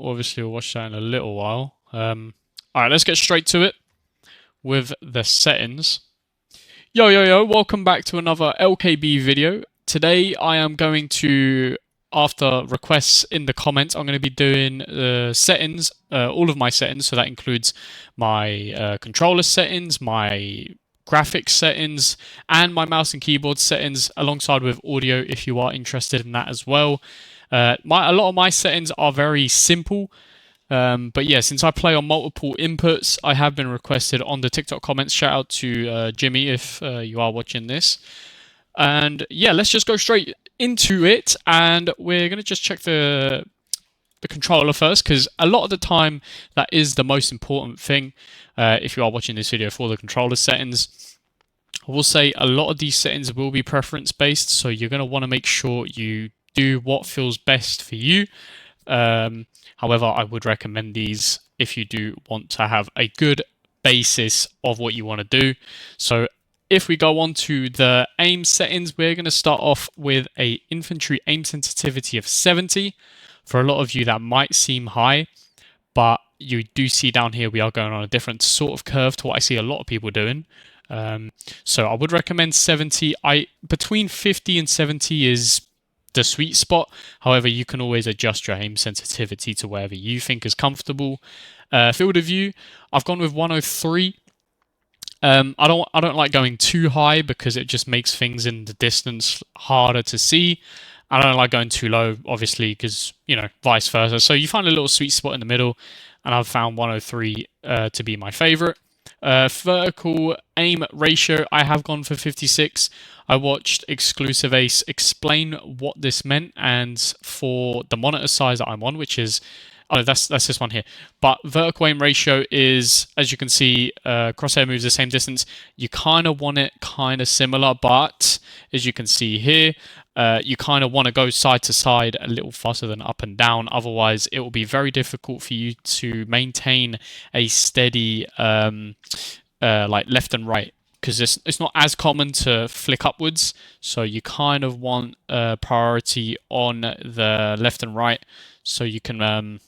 Obviously, we'll watch that in a little while. Alright, let's get straight to it with the settings. Yo, welcome back to another LKB video. Today I am going to, after requests in the comments, I'm going to be doing settings, all of my settings. So that includes my controller settings, my graphics settings, and my mouse and keyboard settings, alongside with audio if you are interested in that as well. A lot of my settings are very simple. But yeah, since I play on multiple inputs, I have been requested on the TikTok comments. Shout out to Jimmy if you are watching this. And yeah, let's just go straight into it. And we're going to just check the controller first, because a lot of the time that is the most important thing if you are watching this video for the controller settings. I will say a lot of these settings will be preference based, so you're going to want to make sure you do what feels best for you. However, I would recommend these if you do want to have a good basis of what you want to do. So if we go on to the aim settings, we're going to start off with a infantry aim sensitivity of 70. For a lot of you, that might seem high, but you do see down here we are going on a different sort of curve to what I see a lot of people doing. So I would recommend 70. Between 50 and 70 is the sweet spot. However, you can always adjust your aim sensitivity to wherever you think is comfortable. Field of view, I've gone with 103. I don't like going too high because it just makes things in the distance harder to see. I don't like going too low, obviously, because, you know, vice versa. So you find a little sweet spot in the middle, and I've found 103 to be my favorite. Vertical aim ratio, I have gone for 56. I watched Exclusive Ace explain what this meant, and for the monitor size that I'm on, which is, oh, that's this one here. But vertical aim ratio is, as you can see, crosshair moves the same distance. You kind of want it kind of similar, but as you can see here, you kind of want to go side to side a little faster than up and down. Otherwise, it will be very difficult for you to maintain a steady like left and right, because it's not as common to flick upwards. So you kind of want priority on the left and right, so you can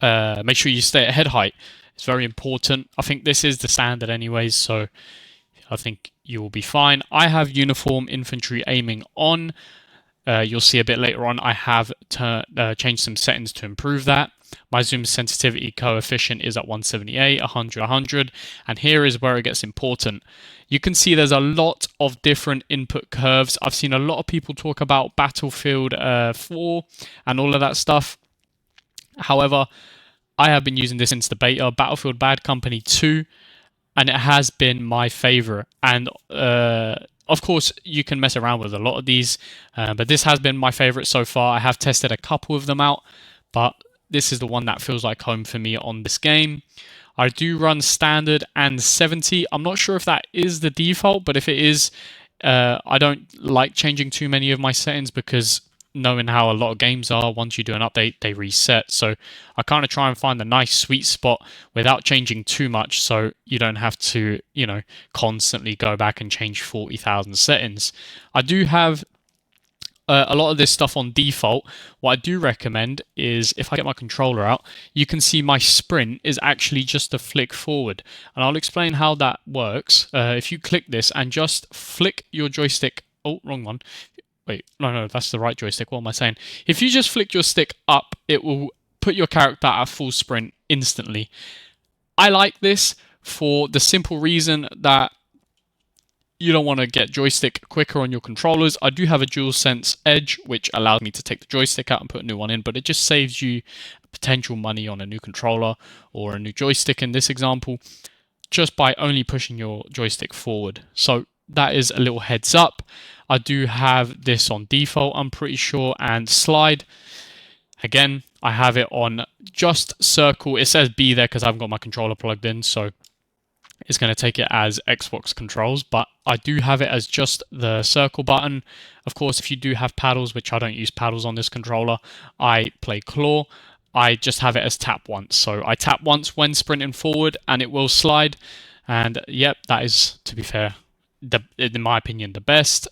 make sure you stay at head height. It's very important. I think this is the standard anyways, so I think you will be fine. I have uniform infantry aiming on. You'll see a bit later on I have changed some settings to improve that. My zoom sensitivity coefficient is at 178, 100, 100. And here is where it gets important. You can see there's a lot of different input curves. I've seen a lot of people talk about Battlefield 4 and all of that stuff. However, I have been using this since the beta, Battlefield Bad Company 2, and it has been my favorite. And of course, you can mess around with a lot of these, but this has been my favorite so far. I have tested a couple of them out, but this is the one that feels like home for me on this game. I do run standard and 70. I'm not sure if that is the default, but if it is, I don't like changing too many of my settings, because knowing how a lot of games are, once you do an update, they reset. So I kind of try and find the nice sweet spot without changing too much, so you don't have to, you know, constantly go back and change 40,000 settings. I do have a lot of this stuff on default. What I do recommend is, if I get my controller out, you can see my sprint is actually just a flick forward, and I'll explain how that works. If you click this and just flick your joystick, oh, wrong one. Wait, no, that's the right joystick. What am I saying? If you just flick your stick up, it will put your character at full sprint instantly. I like this for the simple reason that you don't want to get joystick quicker on your controllers. I do have a DualSense Edge, which allows me to take the joystick out and put a new one in, but it just saves you potential money on a new controller or a new joystick in this example, just by only pushing your joystick forward. So that is a little heads up. I do have this on default, I'm pretty sure, and slide. Again, I have it on just circle. It says B there because I haven't got my controller plugged in, so it's going to take it as Xbox controls, but I do have it as just the circle button. Of course, if you do have paddles, which I don't use paddles on this controller, I play claw. I just have it as tap once. So I tap once when sprinting forward and it will slide. And yep, that is, to be fair, in my opinion, the best.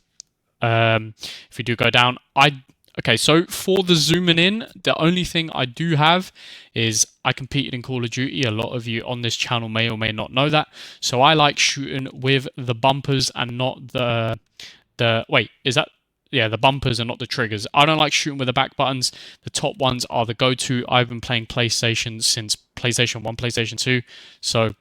If we do go down, Okay, so for the zooming in, the only thing I do have is I competed in Call of Duty. A lot of you on this channel may or may not know that. So I like shooting with the bumpers and not the wait, is that yeah, the bumpers and not the triggers. I don't like shooting with the back buttons. The top ones are the go-to. I've been playing PlayStation since PlayStation 1, PlayStation 2. So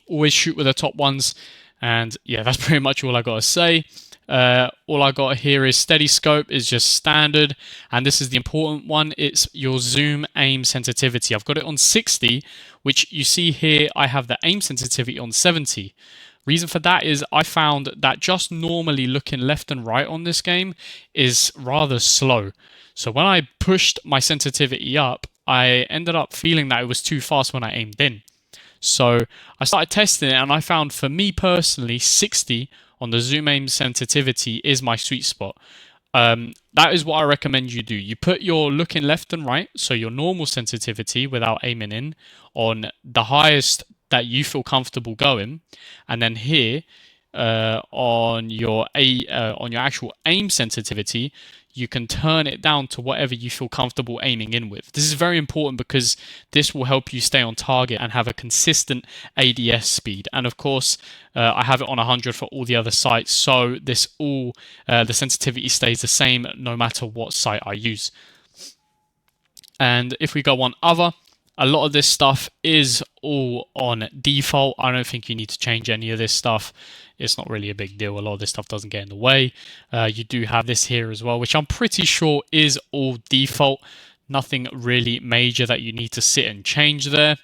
always shoot with the top ones. And yeah, that's pretty much all I got to say. All I got here is steady scope is just standard, and this is the important one. It's your zoom aim sensitivity. I've got it on 60, which you see here. I have the aim sensitivity on 70. Reason for that is I found that just normally looking left and right on this game is rather slow. So when I pushed my sensitivity up, I ended up feeling that it was too fast when I aimed in. So I started testing it, and I found for me personally, 60 on the zoom aim sensitivity is my sweet spot. That is what I recommend you do. You put your looking left and right, so your normal sensitivity without aiming in, on the highest that you feel comfortable going, and then here on your actual aim sensitivity, you can turn it down to whatever you feel comfortable aiming in with. This is very important because this will help you stay on target and have a consistent ADS speed. And of course, I have it on 100 for all the other sites, so the sensitivity stays the same no matter what site I use. And if we go on other, a lot of this stuff is all on default. I don't think you need to change any of this stuff. It's not really a big deal. A lot of this stuff doesn't get in the way. You do have this here as well, which I'm pretty sure is all default. Nothing really major that you need to sit and change there.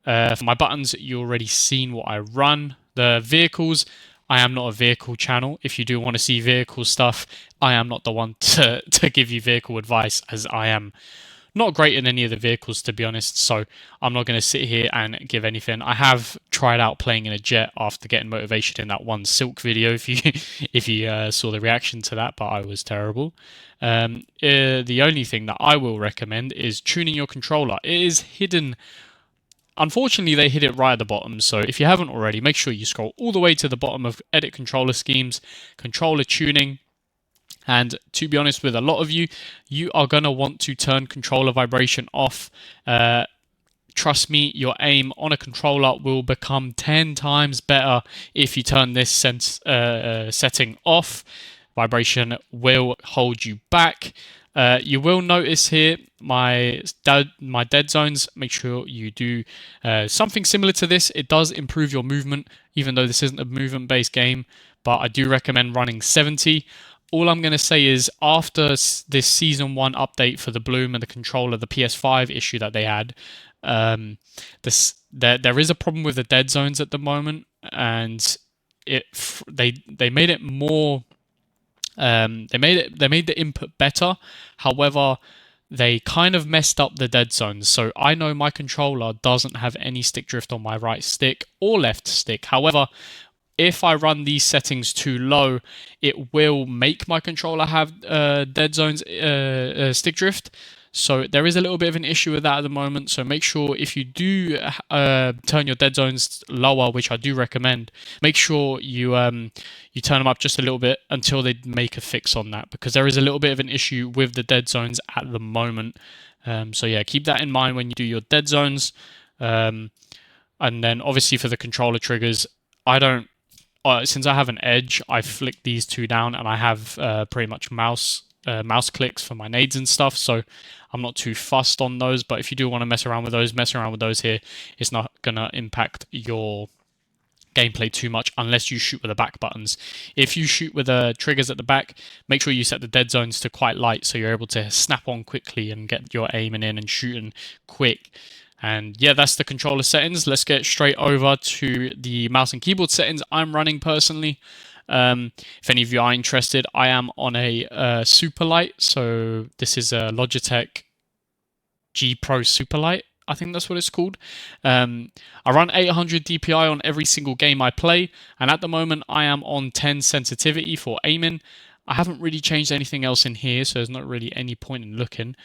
For my buttons, you already seen what I run. The vehicles, I am not a vehicle channel. If you do want to see vehicle stuff, I am not the one to give you vehicle advice, as I am not great in any of the vehicles, to be honest, so I'm not going to sit here and give anything. I have tried out playing in a jet after getting motivation in that one Silk video, if you saw the reaction to that, but I was terrible. The only thing that I will recommend is tuning your controller. It is hidden. Unfortunately, they hid it right at the bottom, so if you haven't already, make sure you scroll all the way to the bottom of Edit Controller Schemes, Controller Tuning. And to be honest with a lot of you, you are going to want to turn controller vibration off. Trust me, your aim on a controller will become 10 times better if you turn this setting off. Vibration will hold you back. You will notice here my dead zones. Make sure you do something similar to this. It does improve your movement, even though this isn't a movement-based game. But I do recommend running 70. All I'm going to say is after this Season 1 update for the Bloom and the controller, the PS5 issue that they had, there is a problem with the dead zones at the moment, and they made it more. They made the input better. However, they kind of messed up the dead zones. So I know my controller doesn't have any stick drift on my right stick or left stick. However, if I run these settings too low, it will make my controller have dead zones stick drift. So there is a little bit of an issue with that at the moment. So make sure if you do turn your dead zones lower, which I do recommend, make sure you turn them up just a little bit until they make a fix on that, because there is a little bit of an issue with the dead zones at the moment. So yeah, keep that in mind when you do your dead zones. And then obviously for the controller triggers, I don't. Since I have an edge, I flick these two down, and I have pretty much mouse clicks for my nades and stuff, so I'm not too fussed on those. But if you do want to mess around with those here. It's not gonna impact your gameplay too much unless you shoot with the back buttons. If you shoot with the triggers at the back, make sure you set the dead zones to quite light so you're able to snap on quickly and get your aiming in and shooting quick. And yeah, that's the controller settings. Let's get straight over to the mouse and keyboard settings I'm running personally. If any of you are interested, I am on a Superlight. So this is a Logitech G Pro Superlight. I think that's what it's called. I run 800 DPI on every single game I play. And at the moment, I am on 10 sensitivity for aiming. I haven't really changed anything else in here, so there's not really any point in looking.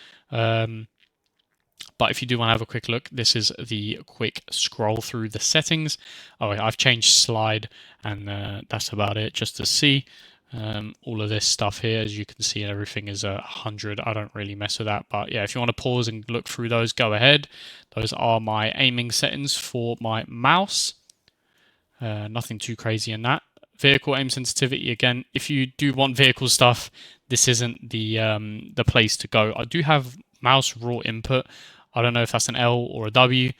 But if you do want to have a quick look, this is the quick scroll through the settings. Oh, I've changed slide, and that's about it, just to see. All of this stuff here, as you can see, everything is 100. I don't really mess with that, but yeah, if you want to pause and look through those, go ahead. Those are my aiming settings for my mouse. Nothing too crazy in that. Vehicle aim sensitivity, again, if you do want vehicle stuff, this isn't the place to go. I do have mouse raw input. I don't know if that's an L or a W.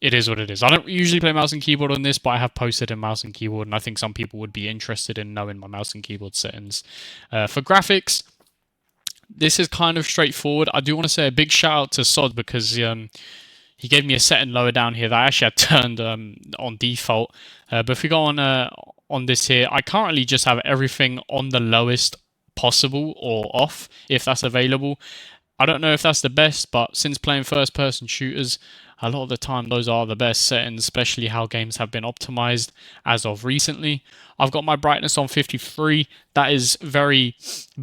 It is what it is. I don't usually play mouse and keyboard on this, but I have posted in mouse and keyboard, and I think some people would be interested in knowing my mouse and keyboard settings. For graphics, this is kind of straightforward. I do want to say a big shout out to Sod because he gave me a setting lower down here that I actually had turned on default. But if we go on this here, I currently just have everything on the lowest possible or off if that's available. I don't know if that's the best, but since playing first-person shooters, a lot of the time those are the best settings, especially how games have been optimized as of recently. I've got my brightness on 53. That is very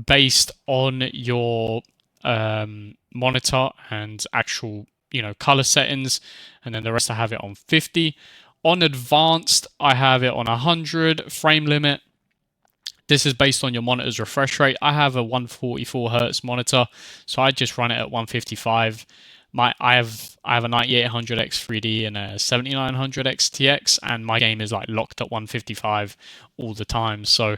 based on your monitor and actual, color settings, and then the rest I have it on 50. On advanced, I have it on 100 frame limit. This is based on your monitor's refresh rate. I have a 144 hertz monitor, so I just run it at 155. I have a 9800X 3D and a 7900X TX, and my game is like locked at 155 all the time. So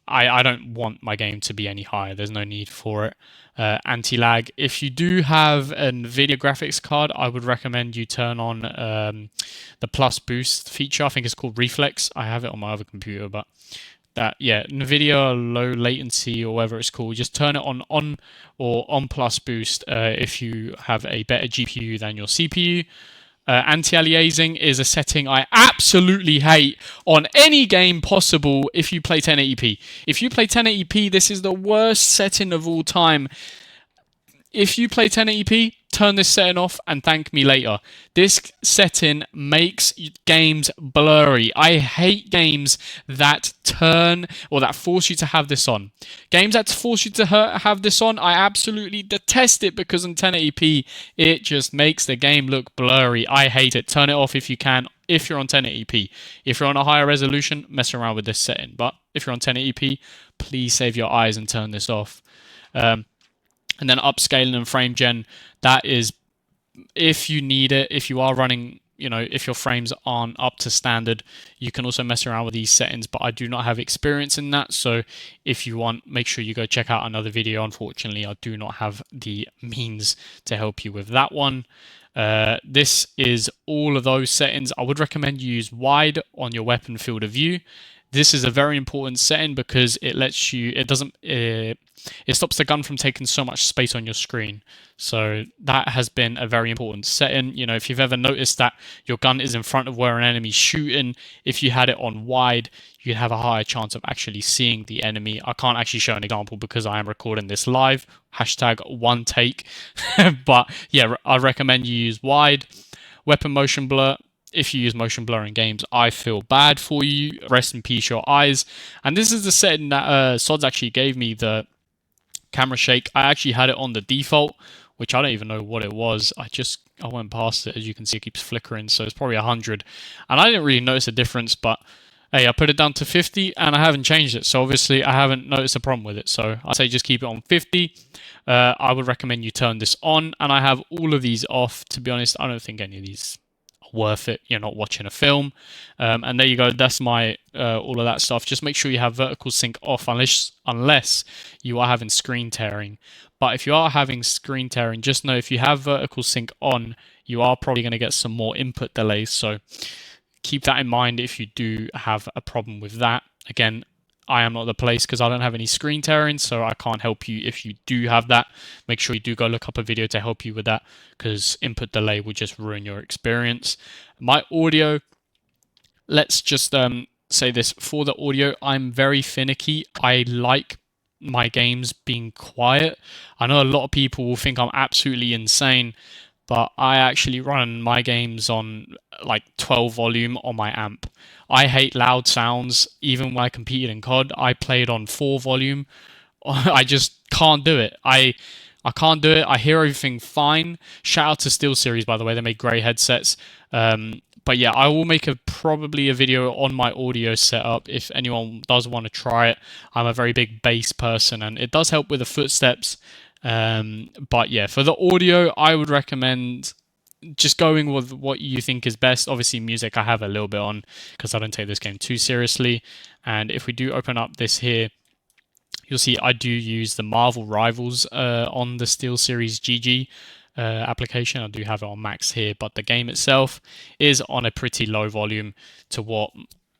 I don't want my game to be any higher. There's no need for it. Anti-lag. If you do have a NVIDIA graphics card, I would recommend you turn on the plus boost feature. I think it's called Reflex. I have it on my other computer, but NVIDIA low latency or whatever it's called, just turn it on or on plus boost if you have a better GPU than your CPU. Anti-aliasing is a setting I absolutely hate on any game possible if you play 1080p. If you play 1080p, this is the worst setting of all time. If you play 1080p, turn this setting off and thank me later. This setting makes games blurry. I hate games that turn or that force you to have this on. Games that force you to have this on, I absolutely detest it because in 1080p, it just makes the game look blurry. I hate it. Turn it off if you can, if you're on 1080p. If you're on a higher resolution, mess around with this setting. But if you're on 1080p, please save your eyes and turn this off. And then upscaling and frame gen, that is if you need it, if you are running, if your frames aren't up to standard, you can also mess around with these settings, but I do not have experience in that. So if you want, make sure you go check out another video. Unfortunately, I do not have the means to help you with that one. This is all of those settings. I would recommend you use wide on your weapon field of view. This is a very important setting because it lets you, it stops the gun from taking so much space on your screen. So that has been a very important setting. If you've ever noticed that your gun is in front of where an enemy's shooting, if you had it on wide, you'd have a higher chance of actually seeing the enemy. I can't actually show an example because I am recording this live. #1take. But yeah, I recommend you use wide. Weapon motion blur. If you use motion blur in games, I feel bad for you. Rest in peace, your eyes. And this is the setting that Sods actually gave me, the camera shake. I actually had it on the default, which I don't even know what it was. I went past it. As you can see, it keeps flickering, so it's probably 100. And I didn't really notice a difference, but hey, I put it down to 50 and I haven't changed it. So obviously I haven't noticed a problem with it. So I say just keep it on 50. I would recommend you turn this on, and I have all of these off. To be honest, I don't think any of these worth it. You're not watching a film. And there you go. That's my all of that stuff. Just make sure you have vertical sync off unless you are having screen tearing. But if you are having screen tearing, just know if you have vertical sync on, you are probably going to get some more input delays. So keep that in mind if you do have a problem with that. Again, I am not the place because I don't have any screen tearing, so I can't help you if you do have that. Make sure you do go look up a video to help you with that, because input delay will just ruin your experience. My audio, let's just say this. For the audio, I'm very finicky. I like my games being quiet. I know a lot of people will think I'm absolutely insane, but I actually run my games on like 12 volume on my amp. I hate loud sounds. Even when I competed in COD, I played on 4 volume. I just can't do it. I can't do it. I hear everything fine. Shout out to SteelSeries, by the way. They make great headsets. But yeah, I will make probably a video on my audio setup if anyone does want to try it. I'm a very big bass person, and it does help with the footsteps. But yeah, for the audio, I would recommend just going with what you think is best. Obviously, music I have a little bit on because I don't take this game too seriously. And if we do open up this here, you'll see I do use the Marvel Rivals on the SteelSeries GG application. I do have it on max here, but the game itself is on a pretty low volume to what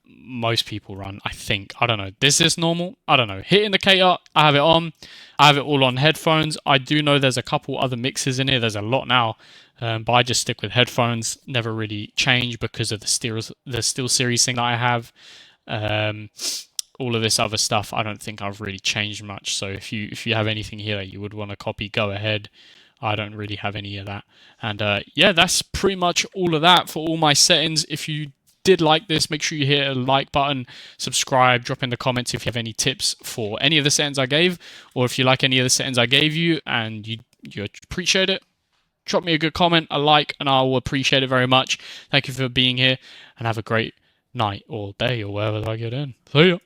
most people run, I think. I don't know. This is normal. I don't know. Hit indicator, I have it on. I have it all on headphones. I do know there's a couple other mixes in here. There's a lot now. But I just stick with headphones. Never really change because of the SteelSeries thing that I have. Um, all of this other stuff, I don't think I've really changed much. So if you have anything here that you would want to copy, go ahead. I don't really have any of that. And yeah, that's pretty much all of that for all my settings. If you did like this, make sure you hit a like button, subscribe, drop in the comments if you have any tips for any of the settings I gave, or if you like any of the settings I gave you and you appreciate it, drop me a good comment, a like, and I will appreciate it very much. Thank you for being here, and have a great night or day or wherever I get in. See ya.